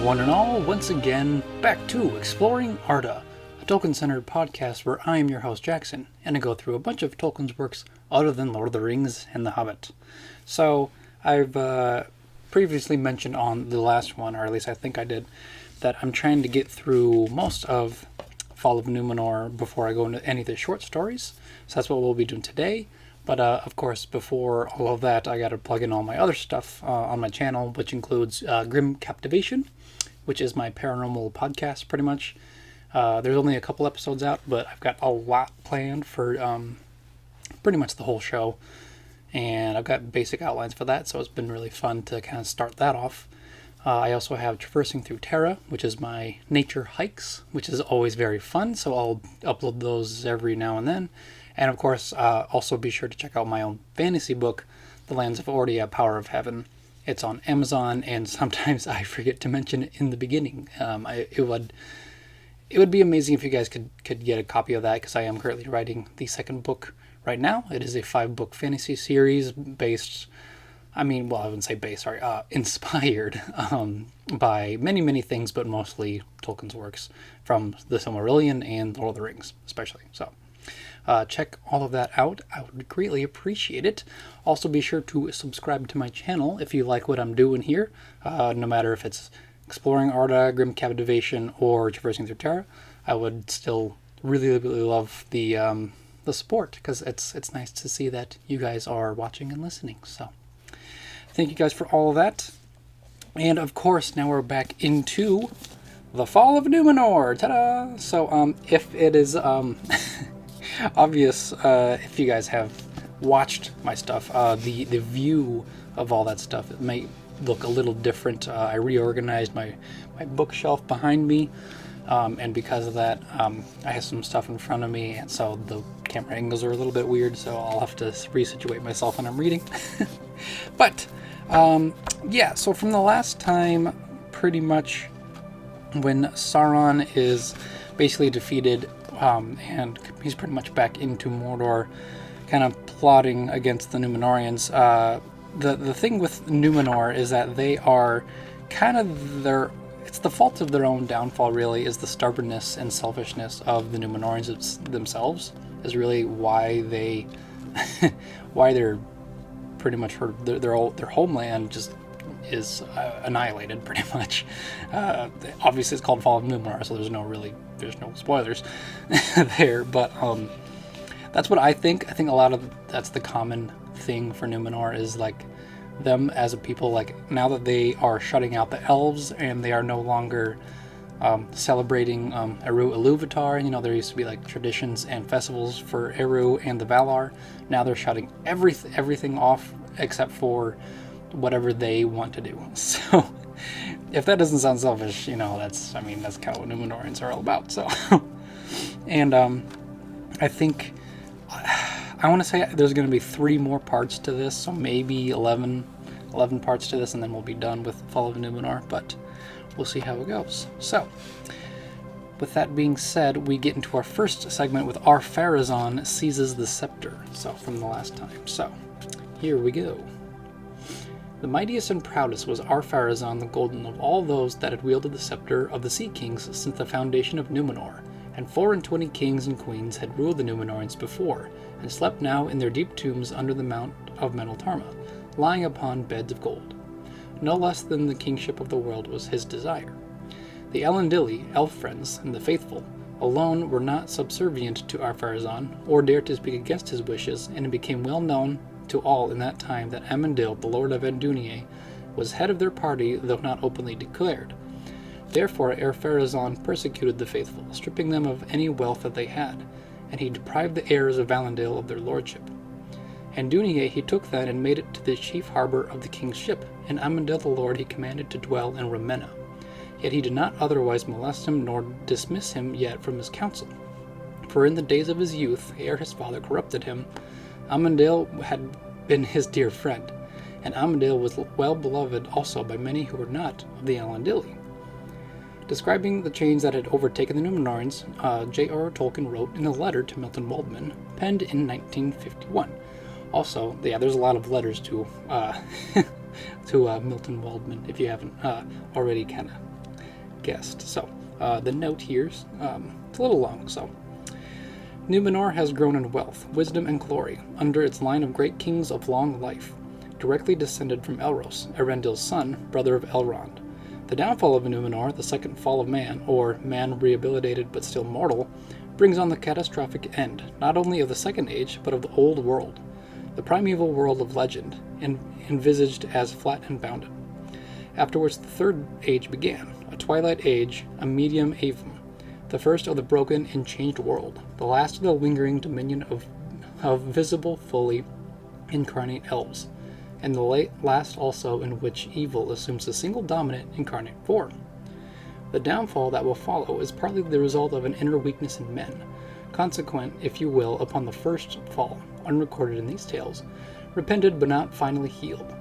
one and all, once again, back to Exploring Arda, a Tolkien-centered podcast where I am your host, Jackson, and I go through a bunch of Tolkien's works other than Lord of the Rings and The Hobbit. So, I've previously mentioned on the last one, or at least I think I did, that I'm trying to get through most of Fall of Númenor before I go into any of the short stories, so that's what we'll be doing today. But, of course, before all of that, I gotta plug in all my other stuff on my channel, which includes Grim Captivation, which is my paranormal podcast, pretty much. There's only a couple episodes out, but I've got a lot planned for pretty much the whole show. And I've got basic outlines for that, so it's been really fun to kind of start that off. I also have Traversing Through Terra, which is my nature hikes, which is always very fun, so I'll upload those every now and then. And of course, also be sure to check out my own fantasy book, The Lands of Ordia, Power of Heaven. It's on Amazon, and sometimes I forget to mention it in the beginning. It would be amazing if you guys could get a copy of that, because I am currently writing the second book right now. It is a 5-book fantasy series based, I wouldn't say based, sorry, inspired by many things, but mostly Tolkien's works from the Silmarillion and Lord of the Rings, especially. So check all of that out. I would greatly appreciate it. Also, be sure to subscribe to my channel if you like what I'm doing here, no matter if it's Exploring Arda, Grim Captivation, or Traversing Through Terra. I would still really love the support, because it's nice to see that you guys are watching and listening. So thank you guys for all of that. And of course, now we're back into the Fall of Númenor. Ta-da! So if it is obvious, if you guys have watched my stuff, the view of all that stuff, it may look a little different. I reorganized my bookshelf behind me, and because of that, I have some stuff in front of me, and so the camera angles are a little bit weird, so I'll have to resituate myself when I'm reading. But yeah, so from the last time, pretty much when Sauron is basically defeated, and he's pretty much back into Mordor, kind of plotting against the Númenóreans. The thing with Númenor is that they are kind of it's the fault of their own downfall, really, is the stubbornness and selfishness of the Númenóreans themselves, is really why they're pretty much their homeland just is annihilated, pretty much. Obviously, it's called Fall of Númenor, so there's no spoilers there, but that's what I think. I think a lot of that's the common thing for Númenor, is like them as a people, like now that they are shutting out the elves and they are no longer celebrating Eru Illuvatar. There used to be like traditions and festivals for Eru and the Valar. Now they're shutting everything off except for whatever they want to do. So if that doesn't sound selfish, that's kind of what Númenorians are all about. So and I think I want to say there's going to be 3 more parts to this, so maybe 11 parts to this, and then we'll be done with Fall of Númenor, but we'll see how it goes. So, with that being said, we get into our first segment with Ar-Pharazon seizes the scepter, so from the last time. So, here we go. The mightiest and proudest was Ar-Pharazon the Golden of all those that had wielded the scepter of the Sea Kings since the foundation of Númenor, and 24 kings and queens had ruled the Númenorians before, and slept now in their deep tombs under the Mount of Meneltarma, lying upon beds of gold. No less than the kingship of the world was his desire. The Elendili, elf friends, and the faithful, alone were not subservient to Ar-Pharazon, or dared to speak against his wishes, and it became well known to all in that time that Amandil, the lord of Andúnie, was head of their party, though not openly declared. Therefore Ar-Pharazon persecuted the faithful, stripping them of any wealth that they had, and he deprived the heirs of Valandil of their lordship. Andúnie he took then and made it to the chief harbour of the king's ship, and Amandil the lord he commanded to dwell in Ravenna. Yet he did not otherwise molest him, nor dismiss him yet from his counsel. For in the days of his youth, ere his father corrupted him, Amandil had been his dear friend, and Amandil was well beloved also by many who were not of the Elendili. Describing the change that had overtaken the Númenorians, J.R.R. Tolkien wrote in a letter to Milton Waldman, penned in 1951. Also, yeah, there's a lot of letters to Milton Waldman, if you haven't already kind of guessed. So, the note here's it's a little long. So, Númenor has grown in wealth, wisdom, and glory under its line of great kings of long life, directly descended from Elros, Erendil's son, brother of Elrond. The downfall of Númenor, the second fall of man, or man rehabilitated but still mortal, brings on the catastrophic end, not only of the Second Age, but of the Old World, the primeval world of legend, envisaged as flat and bounded. Afterwards the Third Age began, a twilight age, a medium avum, the first of the broken and changed world, the last of the lingering dominion of visible, fully incarnate elves, and the last also in which evil assumes a single dominant incarnate form. The downfall that will follow is partly the result of an inner weakness in men, consequent, if you will, upon the first fall, unrecorded in these tales, repented but not finally healed.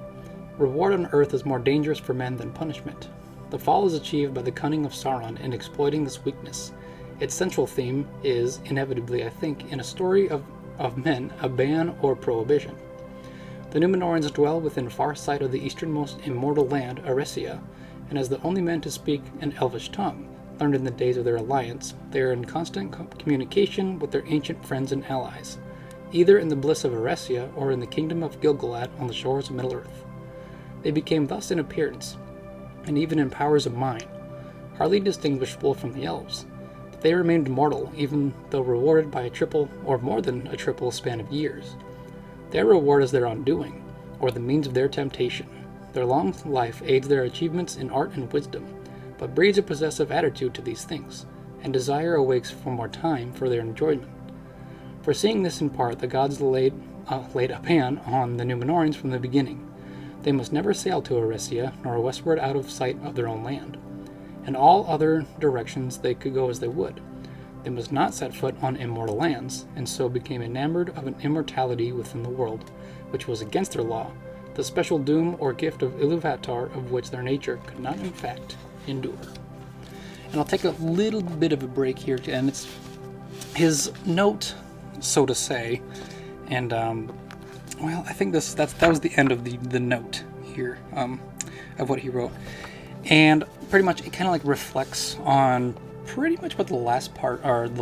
Reward on earth is more dangerous for men than punishment. The fall is achieved by the cunning of Sauron in exploiting this weakness. Its central theme is, inevitably I think, in a story of men, a ban or prohibition. The Númenorians dwell within far sight of the easternmost immortal land, Eretria, and as the only men to speak an Elvish tongue, learned in the days of their alliance, they are in constant communication with their ancient friends and allies, either in the bliss of Eretria or in the kingdom of Gil-galad on the shores of Middle-earth. They became thus in appearance, and even in powers of mind, hardly distinguishable from the elves, but they remained mortal, even though rewarded by a triple, or more than a triple, span of years. Their reward is their undoing, or the means of their temptation. Their long life aids their achievements in art and wisdom, but breeds a possessive attitude to these things, and desire awakes for more time for their enjoyment. Foreseeing this in part, the gods laid a ban on the Númenorians from the beginning. They must never sail to Eretria, nor westward out of sight of their own land. In all other directions they could go as they would. They must not set foot on immortal lands, and so became enamored of an immortality within the world, which was against their law, the special doom or gift of Ilúvatar of which their nature could not in fact endure. And I'll take a little bit of a break here, and it's his note, so to say, and well, I think that was the end of the note here of what he wrote, and pretty much it kind of like reflects on pretty much what the last part of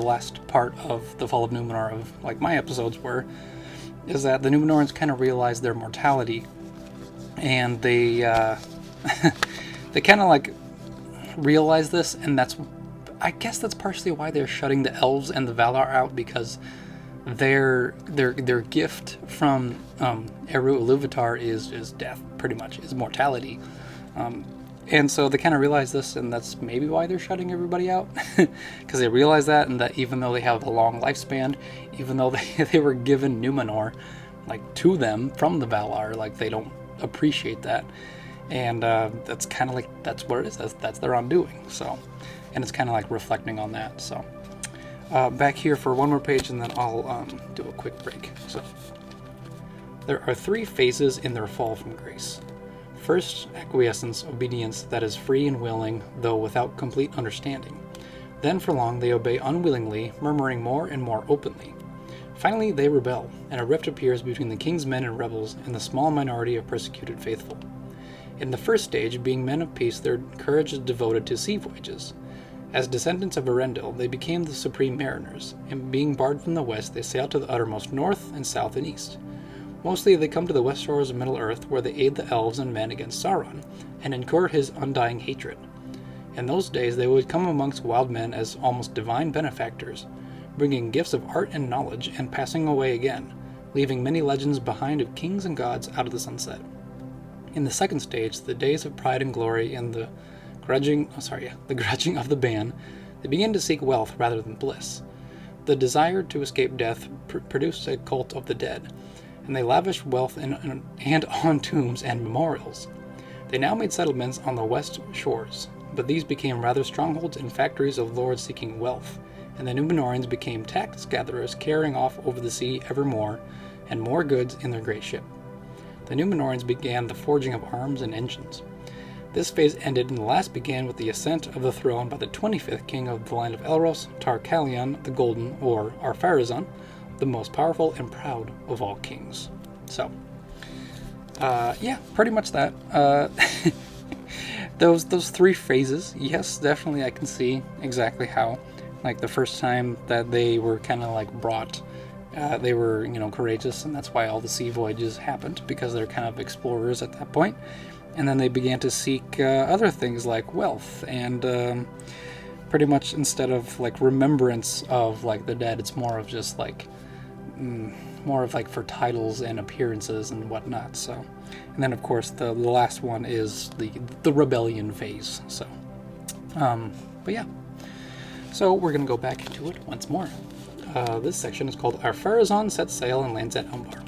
the Fall of Númenor of like my episodes were, is that the Númenorians kind of realize their mortality, and they they kind of like realize this, and I guess that's partially why they're shutting the elves and the Valar out, because their gift from Eru Illuvatar is death, pretty much, is mortality. And so they kind of realize this, and that's maybe why they're shutting everybody out, because they realize that, and that even though they have a long lifespan, even though they were given Númenor, like, to them from the Valar, like, they don't appreciate that, and that's kind of like, that's what it is, that's their undoing, so, and it's kind of like reflecting on that, so. Back here for one more page, and then I'll do a quick break. So, there are 3 phases in their fall from grace. First, acquiescence, obedience that is free and willing, though without complete understanding. Then for long they obey unwillingly, murmuring more and more openly. Finally they rebel, and a rift appears between the king's men and rebels and the small minority of persecuted faithful. In the first stage, being men of peace, their courage is devoted to sea voyages. As descendants of Erendil, they became the supreme mariners, and being barred from the west, they sail to the uttermost north and south and east. Mostly they come to the west shores of Middle-earth, where they aid the elves and men against Sauron, and incur his undying hatred. In those days they would come amongst wild men as almost divine benefactors, bringing gifts of art and knowledge, and passing away again, leaving many legends behind of kings and gods out of the sunset. In the second stage, the days of pride and glory and the grudging of the ban, they begin to seek wealth rather than bliss. The desire to escape death produced a cult of the dead, and they lavished wealth and on tombs and memorials. They now made settlements on the west shores, but these became rather strongholds and factories of lords seeking wealth, and the Númenorians became tax gatherers carrying off over the sea ever more and more goods in their great ship. The Númenorians began the forging of arms and engines. This phase ended, and the last began with the ascent of the throne by the 25th king of the land of Elros, Tar-Calion the Golden, or Ar-Pharazon, the most powerful and proud of all kings. So, yeah, pretty much that. those three phases, yes, definitely I can see exactly how. Like the first time that they were kind of like brought, they were, courageous, and that's why all the sea voyages happened, because they're kind of explorers at that point. And then they began to seek other things like wealth, and pretty much instead of like remembrance of like the dead, it's more of just like more of like for titles and appearances and whatnot. So, and then of course the last one is the rebellion phase. So, but yeah. So we're gonna go back into it once more. This section is called Ar-Pharazon sets sail and lands at Umbar.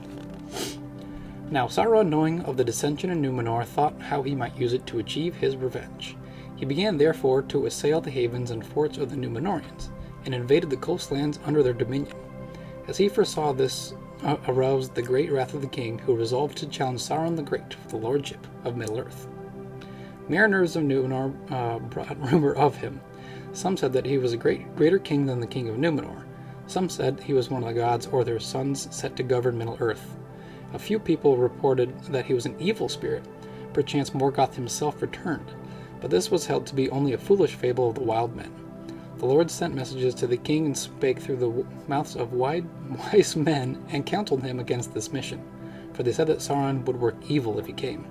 Now Sauron, knowing of the dissension in Númenor, thought how he might use it to achieve his revenge. He began therefore to assail the havens and forts of the Númenorians, and invaded the coastlands under their dominion. As he foresaw this, aroused the great wrath of the king, who resolved to challenge Sauron the Great for the lordship of Middle-earth. Mariners of Númenor brought rumor of him. Some said that he was a greater king than the king of Númenor. Some said he was one of the gods or their sons set to govern Middle-earth. A few people reported that he was an evil spirit, perchance Morgoth himself returned, but this was held to be only a foolish fable of the wild men. The Lord sent messages to the king and spake through the mouths of wise men and counseled him against this mission, for they said that Sauron would work evil if he came.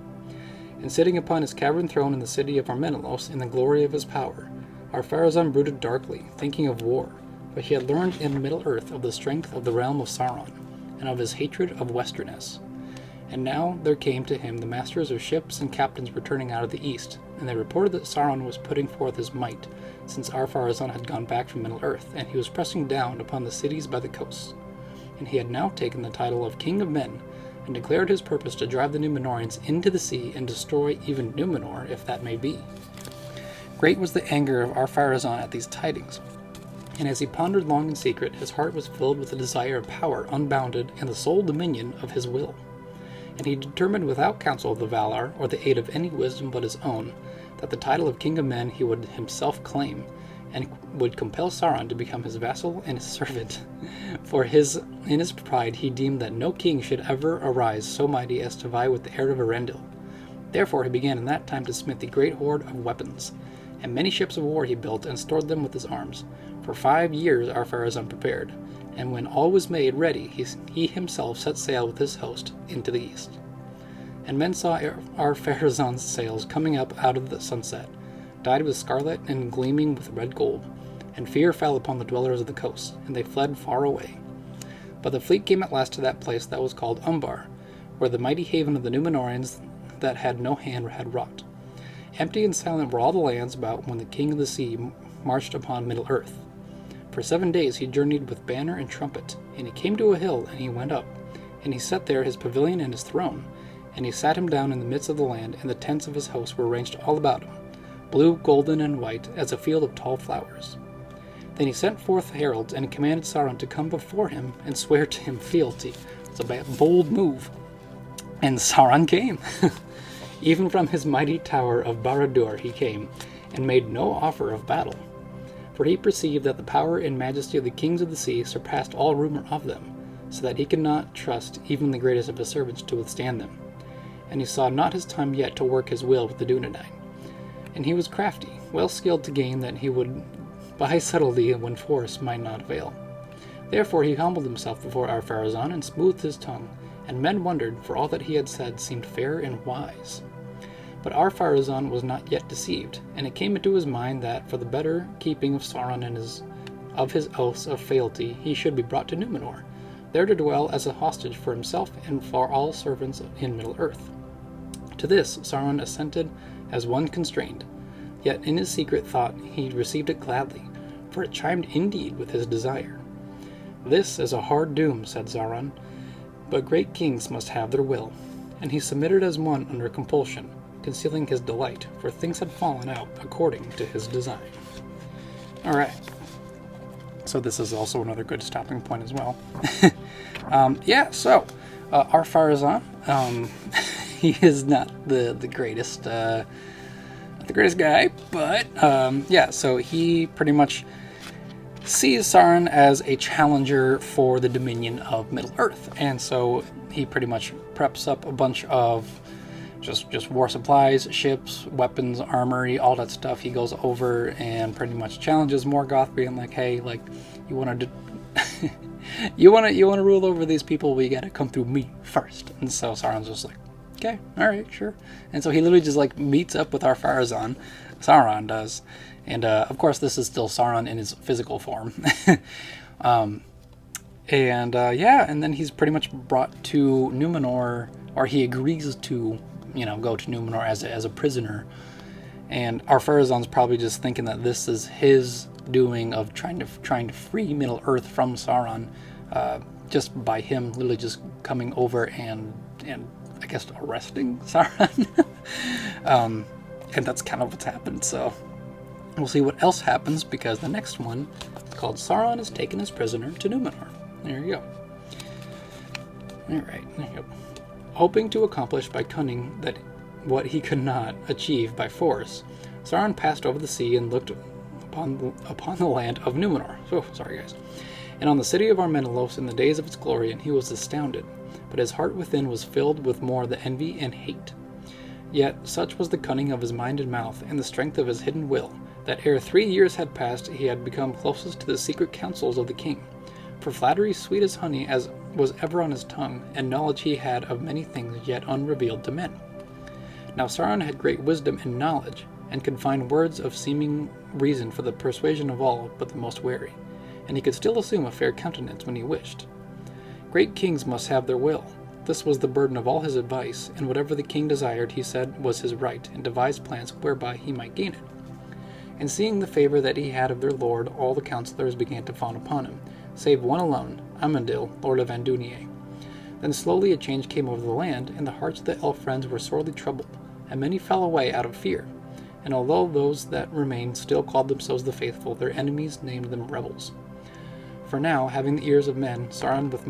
And sitting upon his cavern throne in the city of Armenelos, in the glory of his power, Ar-Pharazon brooded darkly, thinking of war, for he had learned in Middle-earth of the strength of the realm of Sauron, and of his hatred of Westerness. And now there came to him the masters of ships and captains returning out of the east, and they reported that Sauron was putting forth his might, since Ar-Pharazon had gone back from Middle-earth, and he was pressing down upon the cities by the coasts. And he had now taken the title of King of Men, and declared his purpose to drive the Númenorians into the sea and destroy even Númenor, if that may be. Great was the anger of Ar-Pharazon at these tidings, and as he pondered long in secret, his heart was filled with the desire of power unbounded and the sole dominion of his will. And he determined without counsel of the Valar, or the aid of any wisdom but his own, that the title of King of Men he would himself claim, and would compel Sauron to become his vassal and his servant. For in his pride he deemed that no king should ever arise so mighty as to vie with the heir of Erendil. Therefore he began in that time to smith the great hoard of weapons, and many ships of war he built and stored them with his arms. For 5 years Ar-Pharazon prepared, and when all was made ready, he himself set sail with his host into the east. And men saw Ar-Pharazon's sails coming up out of the sunset, dyed with scarlet and gleaming with red gold, and fear fell upon the dwellers of the coast, and they fled far away. But the fleet came at last to that place that was called Umbar, where the mighty haven of the Númenorians that had no hand had wrought. Empty and silent were all the lands about when the king of the sea marched upon Middle-earth. For 7 days he journeyed with banner and trumpet, and he came to a hill, and he went up, and he set there his pavilion and his throne, and he sat him down in the midst of the land, and the tents of his host were ranged all about him, blue, golden, and white, as a field of tall flowers. Then he sent forth heralds, and commanded Sauron to come before him, and swear to him fealty. It's a bold move. And Sauron came. Even from his mighty tower of Barad-dûr he came, and made no offer of battle. For he perceived that the power and majesty of the kings of the sea surpassed all rumor of them, so that he could not trust even the greatest of his servants to withstand them. And he saw not his time yet to work his will with the Dunedain. And he was crafty, well skilled to gain that he would by subtlety when force might not avail. Therefore he humbled himself before Ar-Pharazon and smoothed his tongue, and men wondered, for all that he had said seemed fair and wise. But Ar-Pharazon was not yet deceived, and it came into his mind that for the better keeping of Sauron and of his oaths of fealty he should be brought to Númenor, there to dwell as a hostage for himself and for all servants in Middle-earth. To this Sauron assented as one constrained, yet in his secret thought he received it gladly, for it chimed indeed with his desire. This is a hard doom, said Sauron, but great kings must have their will, and he submitted as one under compulsion, concealing his delight, for things had fallen out according to his design. Alright, so this is also another good stopping point as well. Ar-Pharazon, he is not the greatest guy, but so he pretty much sees Sauron as a challenger for the dominion of Middle-earth, and so he pretty much preps up a bunch of just war supplies, ships, weapons, armory, all that stuff. He goes over and pretty much challenges Morgoth, being like, "Hey, like, you want to you want to rule over these people? We got to come through me first." And so Sauron's just like, "Okay, all right, sure." And so he literally just like meets up with Ar-Pharazon. Sauron does, and of course this is still Sauron in his physical form. Yeah, and then he's pretty much brought to Númenor, or he agrees to, go to Númenor as a prisoner. And Ar-Pharazon's probably just thinking that this is his doing of trying to free Middle Earth from Sauron, just by him literally just coming over and I guess arresting Sauron. And that's kind of what's happened. So we'll see what else happens, because the next one is called Sauron is taken as prisoner to Númenor. There you go. Alright, there you go. Hoping to accomplish by cunning that what he could not achieve by force, Sauron passed over the sea and looked upon the land of Númenor. Oh, sorry guys. And on the city of Ar-Menellos in the days of its glory, and he was astounded, but his heart within was filled with more the envy and hate. Yet such was the cunning of his mind and mouth, and the strength of his hidden will, that ere 3 years had passed he had become closest to the secret counsels of the king. For flattery sweet as honey as was ever on his tongue, and knowledge he had of many things yet unrevealed to men. Now Sauron had great wisdom and knowledge, and could find words of seeming reason for the persuasion of all but the most wary, and he could still assume a fair countenance when he wished. Great kings must have their will. This was the burden of all his advice, and whatever the king desired he said was his right, and devised plans whereby he might gain it. And seeing the favor that he had of their lord, all the counsellors began to fawn upon him, save one alone, Amandil, lord of Andúnië. Then slowly a change came over the land, and the hearts of the elf friends were sorely troubled, and many fell away out of fear. And although those that remained still called themselves the faithful, their enemies named them rebels. For now, having the ears of men, Sauron with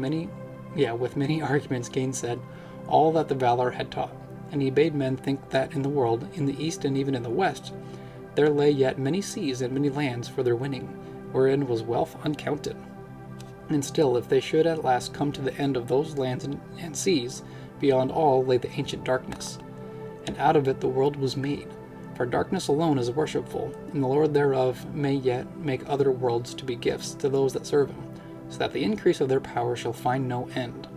many arguments gainsaid all that the Valar had taught, and he bade men think that in the world, in the east and even in the west, there lay yet many seas and many lands for their winning, wherein was wealth uncounted. And still, if they should at last come to the end of those lands and seas, beyond all lay the ancient darkness. And out of it the world was made. For darkness alone is worshipful, and the Lord thereof may yet make other worlds to be gifts to those that serve him, so that the increase of their power shall find no end.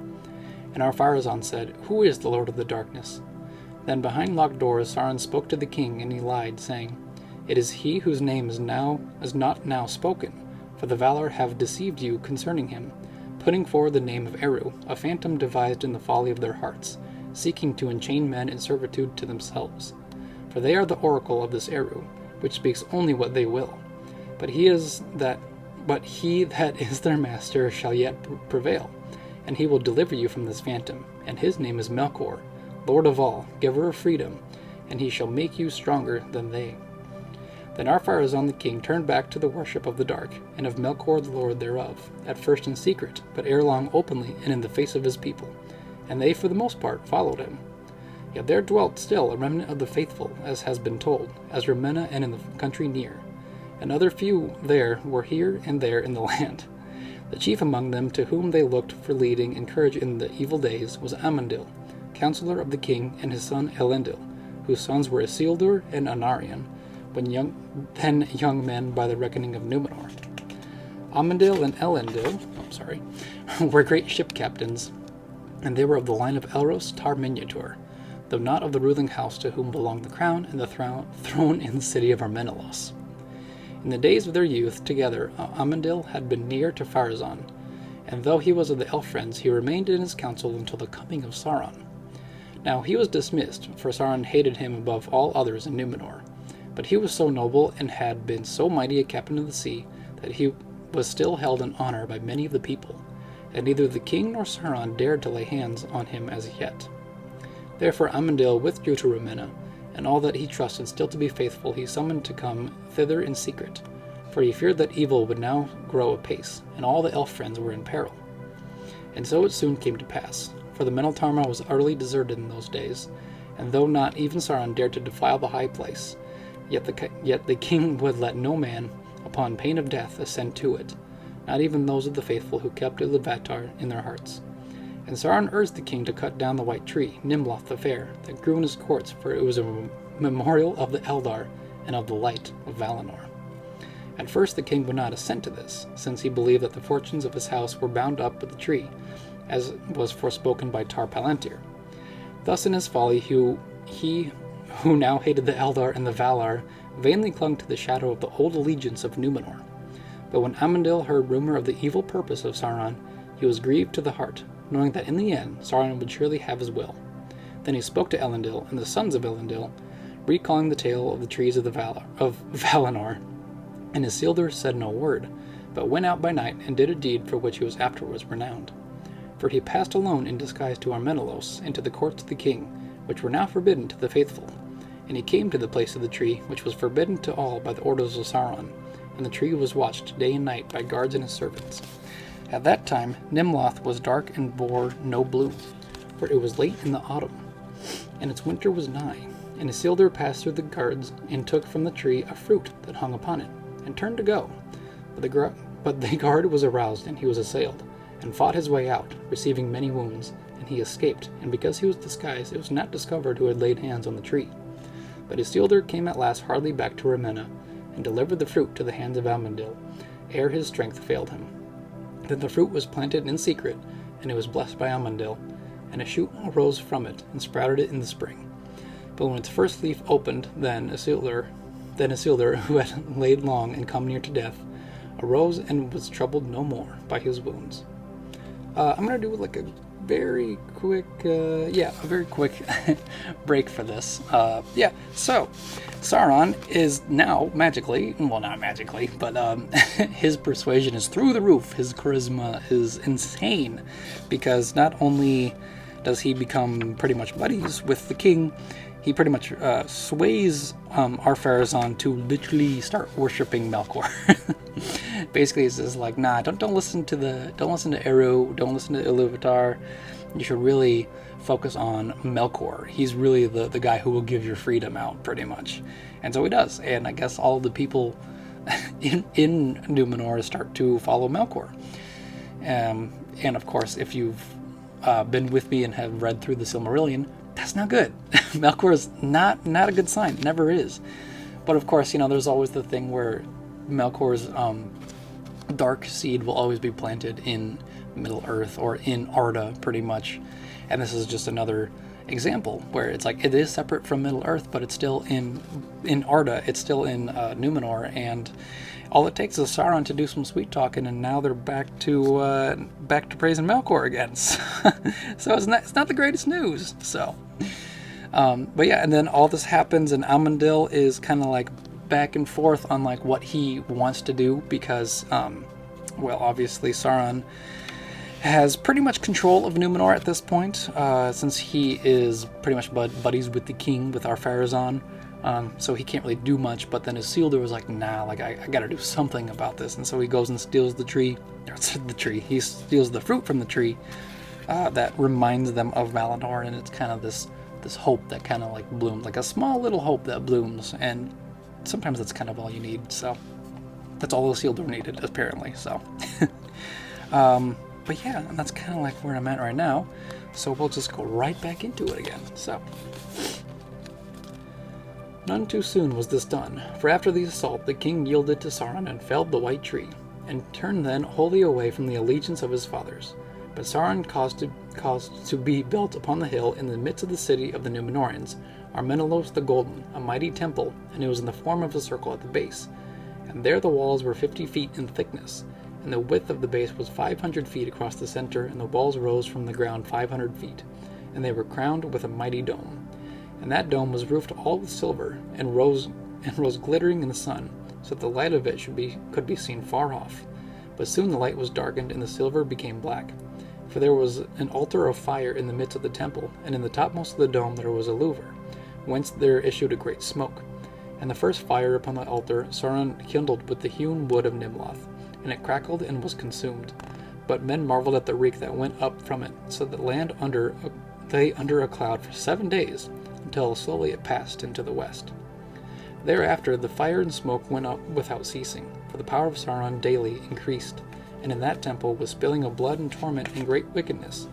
And Ar-Pharazon said, Who is the Lord of the darkness? Then behind locked doors Sauron spoke to the king, and he lied, saying, It is he whose name is not now spoken, for the Valar have deceived you concerning him, putting forward the name of Eru, a phantom devised in the folly of their hearts, seeking to enchain men in servitude to themselves. For they are the oracle of this Eru, which speaks only what they will. But he that is their master shall yet prevail, and he will deliver you from this phantom, and his name is Melkor, Lord of all, giver of freedom, and he shall make you stronger than they. Then Ar-Pharazon the king turned back to the worship of the dark, and of Melkor the lord thereof, at first in secret, but ere long openly and in the face of his people, and they for the most part followed him. Yet there dwelt still a remnant of the faithful, as has been told, as Ravenna and in the country near, and other few there were here and there in the land. The chief among them, to whom they looked for leading and courage in the evil days, was Amandil, counsellor of the king, and his son Elendil, whose sons were Isildur and Anarion, then young men by the reckoning of Númenor. Amandil and Elendil, were great ship captains, and they were of the line of Elros Tar Miniatur, though not of the ruling house to whom belonged the crown and the throne in the city of Ar-Menellos. In the days of their youth together, Amandil had been near to Pharazon, and though he was of the elf friends, he remained in his council until the coming of Sauron. Now he was dismissed, for Sauron hated him above all others in Númenor, but he was so noble and had been so mighty a captain of the sea that he was still held in honor by many of the people, and neither the king nor Sauron dared to lay hands on him as yet. Therefore Amandil withdrew to Ravenna, and all that he trusted still to be faithful he summoned to come thither in secret, for he feared that evil would now grow apace, and all the elf friends were in peril. And so it soon came to pass, for the Meneltarma was utterly deserted in those days, and though not even Sauron dared to defile the high place, yet the king would let no man, upon pain of death, ascend to it, not even those of the faithful who kept Ilúvatar in their hearts. And Sauron urged the king to cut down the white tree, Nimloth the Fair, that grew in his courts, for it was a memorial of the Eldar and of the light of Valinor. At first the king would not assent to this, since he believed that the fortunes of his house were bound up with the tree, as was forspoken by Tar Palantir. Thus in his folly he who now hated the Eldar and the Valar vainly clung to the shadow of the old allegiance of Númenor. But when Amandil heard rumor of the evil purpose of Sauron, he was grieved to the heart, knowing that in the end Sauron would surely have his will. Then he spoke to Elendil and the sons of Elendil, recalling the tale of the trees of Valinor. And Isildur said no word, but went out by night and did a deed for which he was afterwards renowned. For he passed alone in disguise to Armenelos, into the courts of the king, which were now forbidden to the faithful. And he came to the place of the tree, which was forbidden to all by the orders of Sauron, and the tree was watched day and night by guards and his servants. At that time Nimloth was dark and bore no bloom, for it was late in the autumn, and its winter was nigh. And Isildur passed through the guards, and took from the tree a fruit that hung upon it, and turned to go. But the guard was aroused, and he was assailed, and fought his way out, receiving many wounds, and he escaped, and because he was disguised, it was not discovered who had laid hands on the tree. But Isildur came at last hardly back to Ravenna, and delivered the fruit to the hands of Amandil, ere his strength failed him. Then the fruit was planted in secret, and it was blessed by Amandil, and a shoot arose from it, and sprouted it in the spring. But when its first leaf opened, then Isildur, who had laid long and come near to death, arose and was troubled no more by his wounds. I'm going to do like a very quick break for this. So Sauron is now magically, well, not magically, but his persuasion is through the roof. His charisma is insane, because not only does he become pretty much buddies with the king, he pretty much sways Ar-Pharazon to literally start worshiping Melkor. Basically, it's just like, nah, don't listen to Eru, don't listen to Ilúvatar. You should really focus on Melkor. He's really the guy who will give your freedom out, pretty much. And so he does. And I guess all the people in Númenor start to follow Melkor. And of course, if you've been with me and have read through the Silmarillion, that's not good. Melkor is not a good sign. It never is. But of course, there's always the thing where Melkor's dark seed will always be planted in Middle-earth or in Arda, pretty much. And this is just another example where it's like it is separate from Middle-earth, but it's still in Arda. It's still in Númenor, and all it takes is Sauron to do some sweet talking, and now they're back to praising Melkor again. So it's not the greatest news. So, but yeah, and then all this happens, and Amandil is kind of like back and forth on like what he wants to do, because, well, obviously Sauron has pretty much control of Númenor at this point, since he is pretty much buddies with the king, with Ar-Pharazon. So he can't really do much, but then Isildur was like, nah, like I gotta do something about this, and so he goes and steals he steals the fruit from the tree that reminds them of Valinor, and it's kind of this hope that kind of like blooms, like a small little hope that blooms, and sometimes that's kind of all you need. So that's all Isildur needed, apparently. So but yeah, and that's kind of like where I'm at right now, so we'll just go right back into it again. So none too soon was this done, for after the assault the king yielded to Sauron and felled the white tree, and turned then wholly away from the allegiance of his fathers. But Sauron caused to be built upon the hill in the midst of the city of the Númenorians, Armenelos the Golden, a mighty temple, and it was in the form of a circle at the base. And there the walls were 50 feet in thickness, and the width of the base was 500 feet across the center, and the walls rose from the ground 500 feet, and they were crowned with a mighty dome. And that dome was roofed all with silver, and rose glittering in the sun, so that the light of it could be seen far off. But soon the light was darkened, and the silver became black. For there was an altar of fire in the midst of the temple, and in the topmost of the dome there was a louver, whence there issued a great smoke. And the first fire upon the altar Sauron kindled with the hewn wood of Nimloth, and it crackled and was consumed. But men marveled at the reek that went up from it, so that land lay under a cloud for 7 days, until slowly it passed into the west. Thereafter the fire and smoke went up without ceasing, for the power of Sauron daily increased, and in that temple was spilling of blood and torment and great wickedness,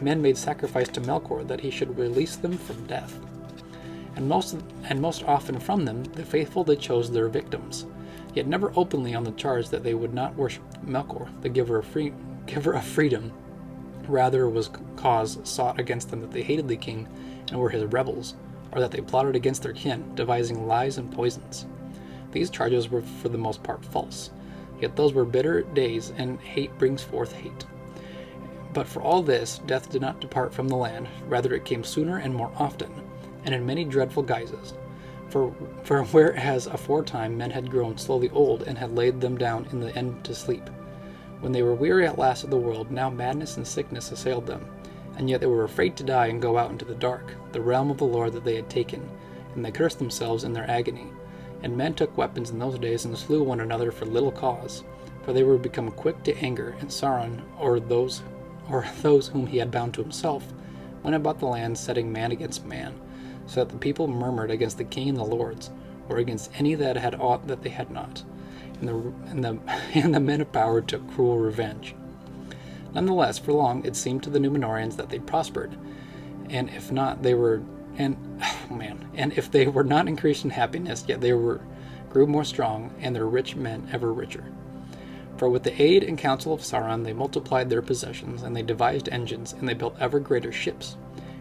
men made sacrifice to Melkor that he should release them from death. And most often from them, the faithful they chose their victims, yet never openly on the charge that they would not worship Melkor, the giver of freedom. Rather was cause sought against them that they hated the king and were his rebels, or that they plotted against their kin, devising lies and poisons. These charges were for the most part false, yet those were bitter days, and hate brings forth hate. But for all this, death did not depart from the land, rather it came sooner and more often, and in many dreadful guises. For whereas aforetime men had grown slowly old, and had laid them down in the end to sleep, when they were weary at last of the world, now madness and sickness assailed them, and yet they were afraid to die and go out into the dark, the realm of the Lord that they had taken, and they cursed themselves in their agony. And men took weapons in those days and slew one another for little cause, for they were become quick to anger, and Sauron, or those whom he had bound to himself, went about the land setting man against man, so that the people murmured against the king and the lords, or against any that had aught that they had not. And the men of power took cruel revenge. Nonetheless, for long it seemed to the Númenorians that they prospered, and if they were not increased in happiness, yet they grew more strong, and their rich men ever richer. For with the aid and counsel of Sauron they multiplied their possessions, and they devised engines, and they built ever greater ships.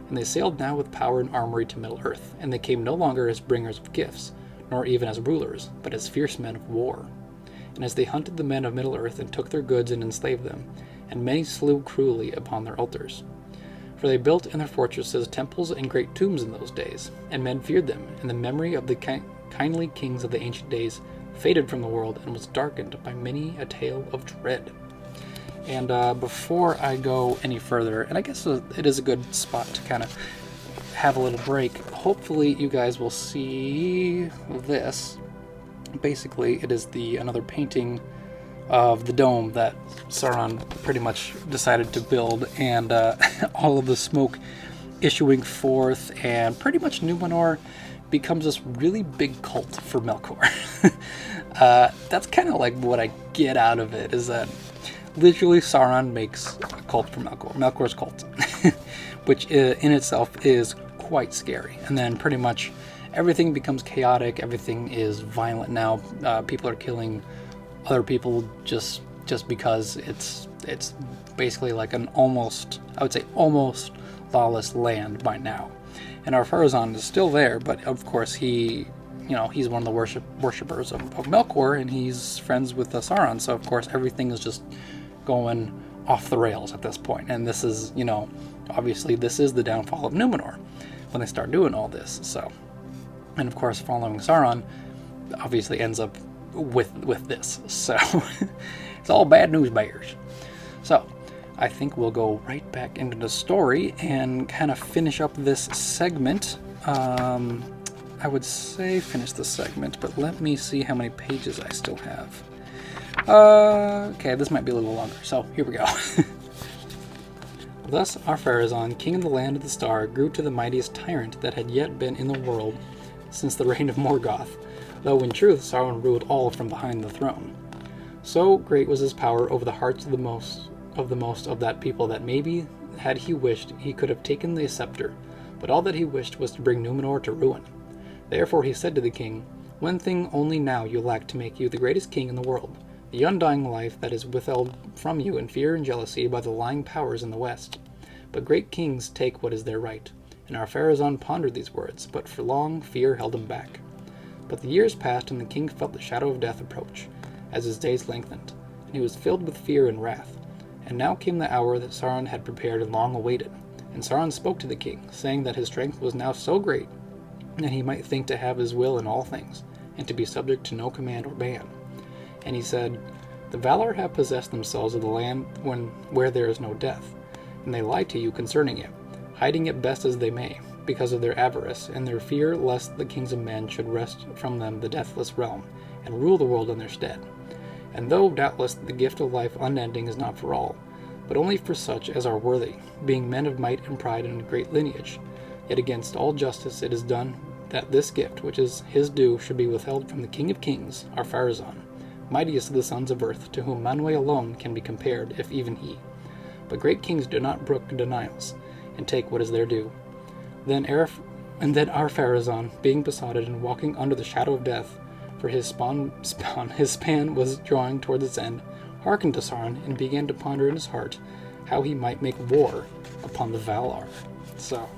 And they sailed now with power and armory to Middle-earth, and they came no longer as bringers of gifts, nor even as rulers, but as fierce men of war. And as they hunted the men of Middle-earth, and took their goods and enslaved them, and many slew cruelly upon their altars. For they built in their fortresses temples and great tombs in those days, and men feared them, and the memory of the kindly kings of the ancient days faded from the world, and was darkened by many a tale of dread. And before I go any further, and I guess it is a good spot to kind of have a little break, hopefully you guys will see this. Basically, it is another painting of the dome that Sauron pretty much decided to build, and all of the smoke issuing forth, and pretty much Númenor becomes this really big cult for Melkor. That's kind of like what I get out of it, is that literally Sauron makes a cult for Melkor's cult, which in itself is quite scary. And then pretty much everything becomes chaotic, everything is violent now. People are killing other people just because it's basically like an almost lawless land by now. And Ar-Pharazon is still there, but of course he's one of the worshippers of Melkor, and he's friends with Sauron, so of course everything is just going off the rails at this point. And this is, obviously this is the downfall of Númenor when they start doing all this. So, and of course following Sauron obviously ends up with this. So it's all bad news bears. So I think we'll go right back into the story and kind of finish up this segment. I would say finish the segment, but let me see how many pages I still have. Okay, this might be a little longer, so here we go. Thus Ar-Pharazon, king of the land of the star, grew to the mightiest tyrant that had yet been in the world since the reign of Morgoth, though in truth Sauron ruled all from behind the throne. So great was his power over the hearts of the most of that people that maybe, had he wished, he could have taken the scepter, but all that he wished was to bring Númenor to ruin. Therefore he said to the king, "One thing only now you lack to make you the greatest king in the world, the undying life that is withheld from you in fear and jealousy by the lying powers in the west. But great kings take what is their right." And Ar-Pharazon pondered these words, but for long fear held him back. But the years passed, and the king felt the shadow of death approach, as his days lengthened, and he was filled with fear and wrath. And now came the hour that Sauron had prepared and long awaited. And Sauron spoke to the king, saying that his strength was now so great that he might think to have his will in all things, and to be subject to no command or ban. And he said, "The Valar have possessed themselves of the land where there is no death, and they lie to you concerning it, hiding it best as they may, because of their avarice, and their fear lest the kings of men should wrest from them the deathless realm, and rule the world in their stead. And though, doubtless, the gift of life unending is not for all, but only for such as are worthy, being men of might and pride and great lineage, yet against all justice it is done that this gift, which is his due, should be withheld from the King of Kings, Ar-Pharazon, mightiest of the sons of earth, to whom Manwë alone can be compared, if even he. but great kings do not brook denials, and take what is their due. Then Ar-Pharazon, being besotted and walking under the shadow of death, for his span was drawing toward its end, hearkened to Sauron and began to ponder in his heart how he might make war upon the Valar. So,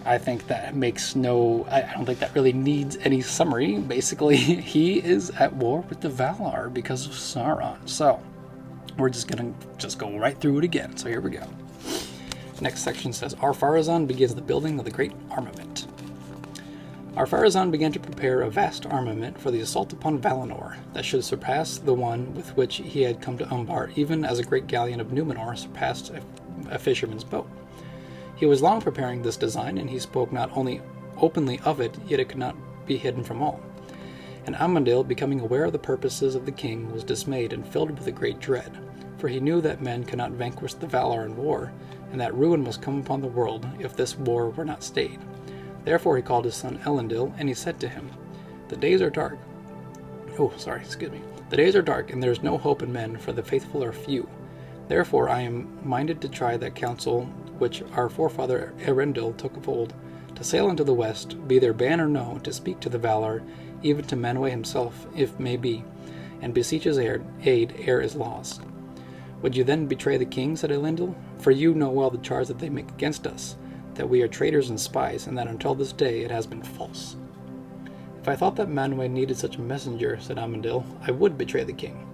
I think that makes no... I don't think that really needs any summary. Basically, he is at war with the Valar because of Sauron. So, we're just going to go right through it again. So here we go. Next section says, Ar-Pharazon begins the building of the great armament. Ar-Pharazon began to prepare a vast armament for the assault upon Valinor that should surpass the one with which he had come to Umbar, even as a great galleon of Númenor surpassed a fisherman's boat. He was long preparing this design, and he spoke not only openly of it, yet it could not be hidden from all. And Amandil, becoming aware of the purposes of the king, was dismayed and filled with a great dread, for he knew that men could not vanquish the Valar in war, and that ruin must come upon the world if this war were not stayed. Therefore he called his son Elendil, and he said to him, The days are dark, and there is no hope in men, for the faithful are few. Therefore I am minded to try that counsel which our forefather Elendil took of old, to sail into the west, be there ban or no, to speak to the Valar, even to Manwë himself, if may be, and beseech his aid ere is lost. Would you then betray the king? Said Elendil, for you know well the charge that they make against us, that we are traitors and spies, and that until this day it has been false. If I thought that Manwë needed such a messenger, said Amandil, I would betray the king,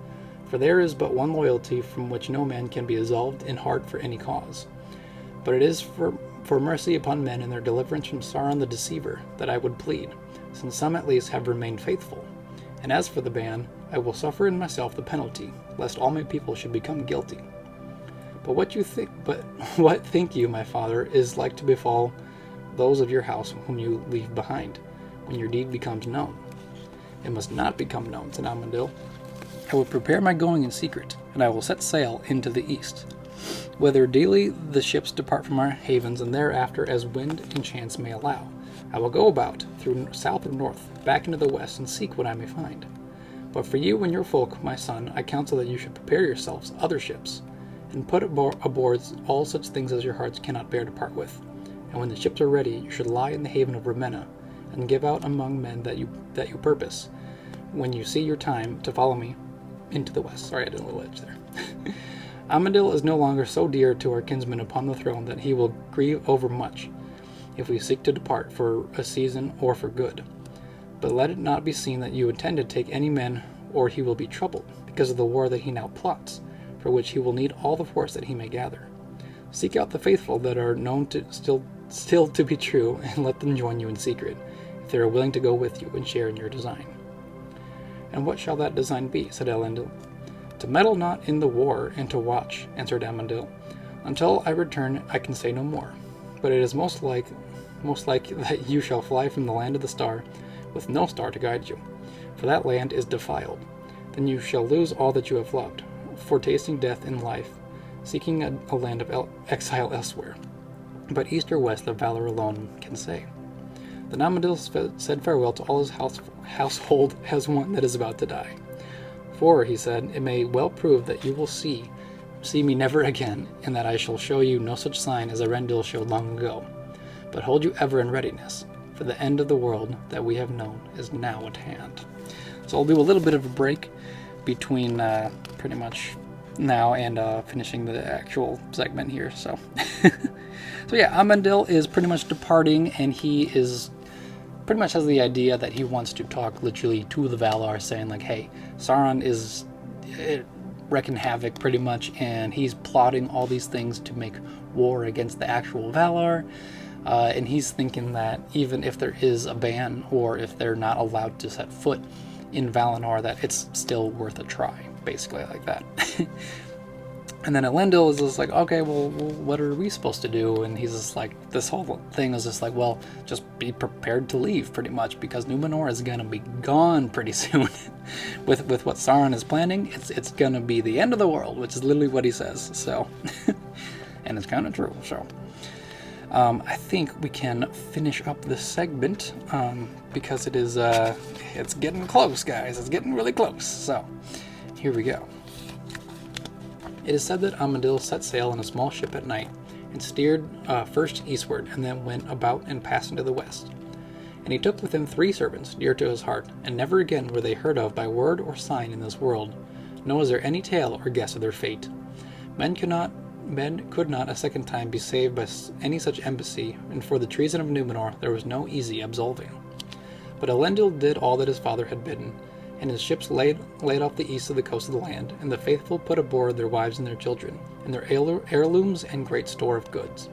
for there is but one loyalty from which no man can be absolved in heart for any cause. But it is for mercy upon men and their deliverance from Sauron the Deceiver that I would plead, since some at least have remained faithful. And as for the ban, I will suffer in myself the penalty, lest all my people should become guilty. But what think you, my father, is like to befall those of your house whom you leave behind, when your deed becomes known? It must not become known, said Amandil. I will prepare my going in secret, and I will set sail into the east, whither daily the ships depart from our havens, and thereafter as wind and chance may allow. I will go about, through south and north, back into the west, and seek what I may find. But for you and your folk, my son, I counsel that you should prepare yourselves other ships, and put aboard all such things as your hearts cannot bear to part with. And when the ships are ready, you should lie in the haven of Ravenna, and give out among men that you purpose, when you see your time, to follow me into the west. Sorry, I did a little edge there. Amandil is no longer so dear to our kinsman upon the throne that he will grieve over much, if we seek to depart for a season or for good. But let it not be seen that you intend to take any men, or he will be troubled, because of the war that he now plots, for which he will need all the force that he may gather. Seek out the faithful that are known to still to be true, and let them join you in secret, if they are willing to go with you and share in your design. And what shall that design be? Said Elendil. To meddle not in the war, and to watch, answered Amandil. Until I return I can say no more, but it is most like that you shall fly from the land of the star, with no star to guide you, for that land is defiled. Then you shall lose all that you have loved, foretasting death in life, seeking a land of exile elsewhere. But east or west the Valar alone can say. Then Amandil said farewell to all his household as one that is about to die. For, he said, it may well prove that you will see me never again, and that I shall show you no such sign as Elendil showed long ago. But hold you ever in readiness, for the end of the world that we have known is now at hand. So I'll do a little bit of a break between pretty much now and finishing the actual segment here. So, so yeah, Amandil is pretty much departing, and he is pretty much has the idea that he wants to talk literally to the Valar, saying like, hey, Sauron is wreaking havoc pretty much, and he's plotting all these things to make war against the actual Valar, and he's thinking that even if there is a ban, or if they're not allowed to set foot in Valinor, that it's still worth a try, basically like that. And then Elendil is just like, okay, well, what are we supposed to do? And he's just like, this whole thing is just like, well, just be prepared to leave, pretty much, because Númenor is gonna be gone pretty soon. with what Sauron is planning, it's gonna be the end of the world, which is literally what he says. So, and it's kind of true. So, I think we can finish up this segment because it is it's getting close, guys. It's getting really close. So, here we go. It is said that Amadil set sail in a small ship at night, and steered first eastward, and then went about and passed into the west. And he took with him 3 servants, dear to his heart, and never again were they heard of by word or sign in this world, nor was there any tale or guess of their fate. Men could not a second time be saved by any such embassy, and for the treason of Númenor there was no easy absolving. But Elendil did all that his father had bidden, and his ships laid off the east of the coast of the land, and the faithful put aboard their wives and their children, and their heirlooms and great store of goods.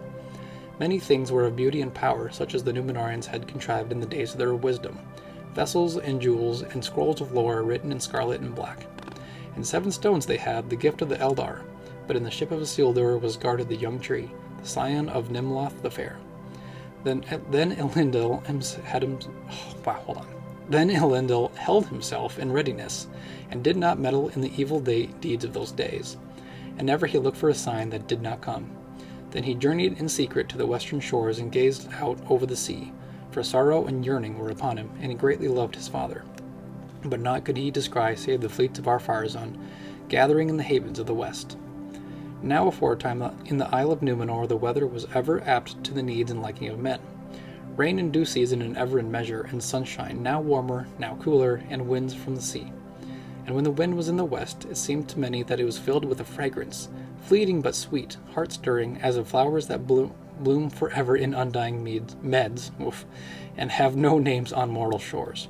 Many things were of beauty and power, such as the Númenorians had contrived in the days of their wisdom, vessels and jewels and scrolls of lore written in scarlet and black. And 7 stones they had, the gift of the Eldar, but in the ship of Isildur was guarded the young tree, the scion of Nimloth the Fair. Then Elendil held himself in readiness, and did not meddle in the evil deeds of those days. And never he looked for a sign that did not come. Then he journeyed in secret to the western shores and gazed out over the sea, for sorrow and yearning were upon him, and he greatly loved his father. But naught could he descry save the fleets of Ar-Pharazon, gathering in the havens of the west. Now aforetime in the Isle of Númenor the weather was ever apt to the needs and liking of men. Rain in due season and ever in measure, and sunshine, now warmer, now cooler, and winds from the sea. And when the wind was in the west, it seemed to many that it was filled with a fragrance, fleeting but sweet, heart-stirring, as of flowers that bloom forever in undying meads, and have no names on mortal shores.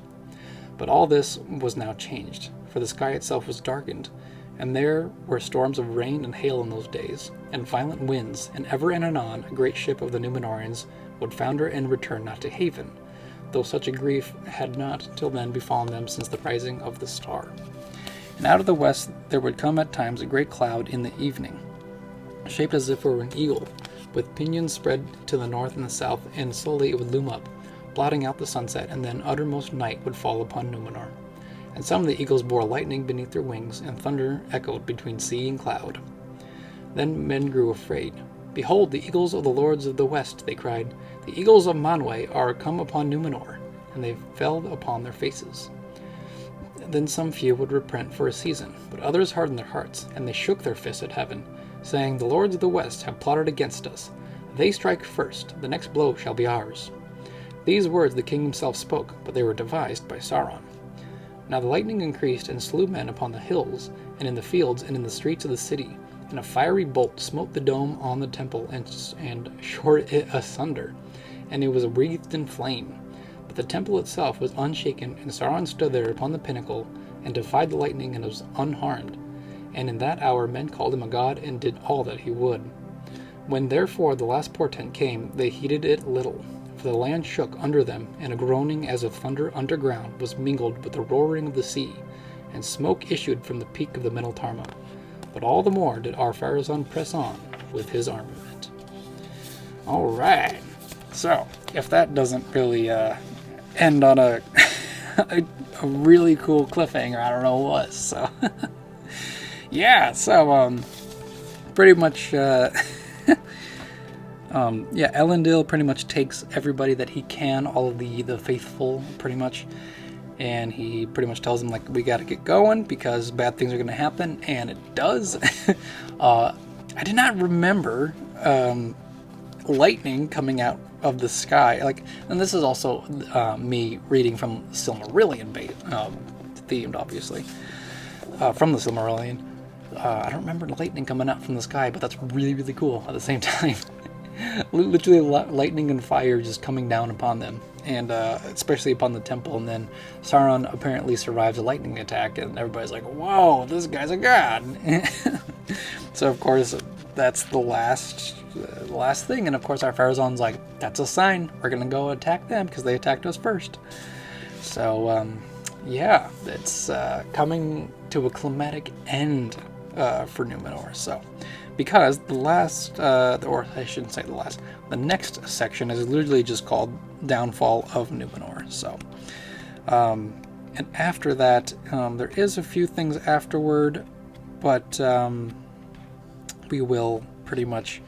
But all this was now changed, for the sky itself was darkened, and there were storms of rain and hail in those days, and violent winds, and ever and anon a great ship of the Númenorians would founder and return not to haven, though such a grief had not till then befallen them since the rising of the star. And out of the west there would come at times a great cloud in the evening, shaped as if it were an eagle, with pinions spread to the north and the south, and slowly it would loom up, blotting out the sunset, and then uttermost night would fall upon Númenor. And some of the eagles bore lightning beneath their wings, and thunder echoed between sea and cloud. Then men grew afraid. Behold, the eagles of the lords of the west, they cried. The eagles of Manwë are come upon Númenor, and they fell upon their faces. Then some few would repent for a season, but others hardened their hearts, and they shook their fists at heaven, saying, The lords of the west have plotted against us. They strike first, the next blow shall be ours. These words the king himself spoke, but they were devised by Sauron. Now the lightning increased and slew men upon the hills, and in the fields, and in the streets of the city, and a fiery bolt smote the dome on the temple and shore it asunder, and it was wreathed in flame. But the temple itself was unshaken, and Sauron stood there upon the pinnacle, and defied the lightning, and was unharmed. And in that hour men called him a god, and did all that he would. When therefore the last portent came, they heeded it little, for the land shook under them, and a groaning as of thunder underground was mingled with the roaring of the sea, and smoke issued from the peak of the middle Tarma. But all the more did Ar-Pharazon press on with his armament. Alright, so if that doesn't really end on a really cool cliffhanger, I don't know what. So yeah, so pretty much Elendil pretty much takes everybody that he can, all of the faithful pretty much, and he pretty much tells them, like, we got to get going because bad things are going to happen, and it does. I did not remember lightning coming out of the sky, like, and this is also me reading from Silmarillion themed, obviously, from the Silmarillion. I don't remember lightning coming out from the sky, but that's really, really cool at the same time. Literally lightning and fire just coming down upon them, and especially upon the temple. And then Sauron apparently survives a lightning attack, and everybody's like, whoa, this guy's a god. So of course that's the last thing, and of course Ar-Pharazon's like, that's a sign, we're gonna go attack them because they attacked us first. So yeah, it's coming to a climatic end for Númenor. So because the last, or I shouldn't say the last, the next section is literally just called Downfall of Númenor. So, and after that, there is a few things afterward, but we will pretty much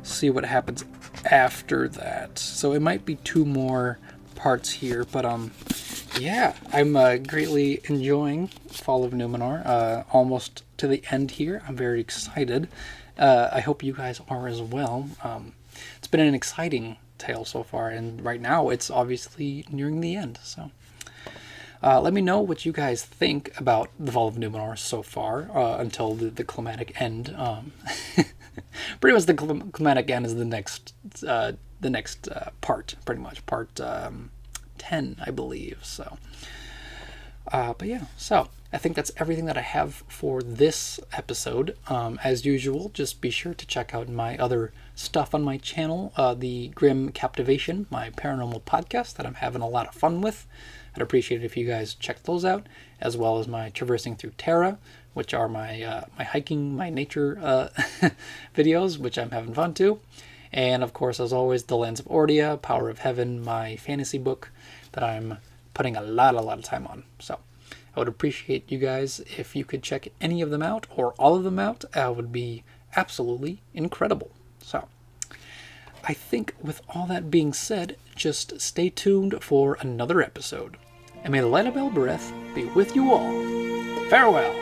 see what happens after that. So it might be 2 more parts here, but yeah, I'm greatly enjoying Fall of Numenor. Almost to the end here. I'm very excited. I hope you guys are as well. It's been an exciting tale so far, and right now it's obviously nearing the end. So let me know what you guys think about the Fall of Numenor so far until the climatic end. Pretty much the climatic end is the next part, pretty much part 10, I believe. So, but yeah, so I think that's everything that I have for this episode. As usual, just be sure to check out my other stuff on my channel, the Grim Captivation, my paranormal podcast that I'm having a lot of fun with. I'd appreciate it if you guys check those out, as well as my Traversing Through Terra, which are my my hiking, my nature videos, which I'm having fun too. And of course, as always, The Lands of Ordia, Power of Heaven, my fantasy book that I'm putting a lot of time on. So I would appreciate you guys if you could check any of them out or all of them out. That would be absolutely incredible. So I think with all that being said, just stay tuned for another episode. And may the light of Elbereth be with you all. Farewell.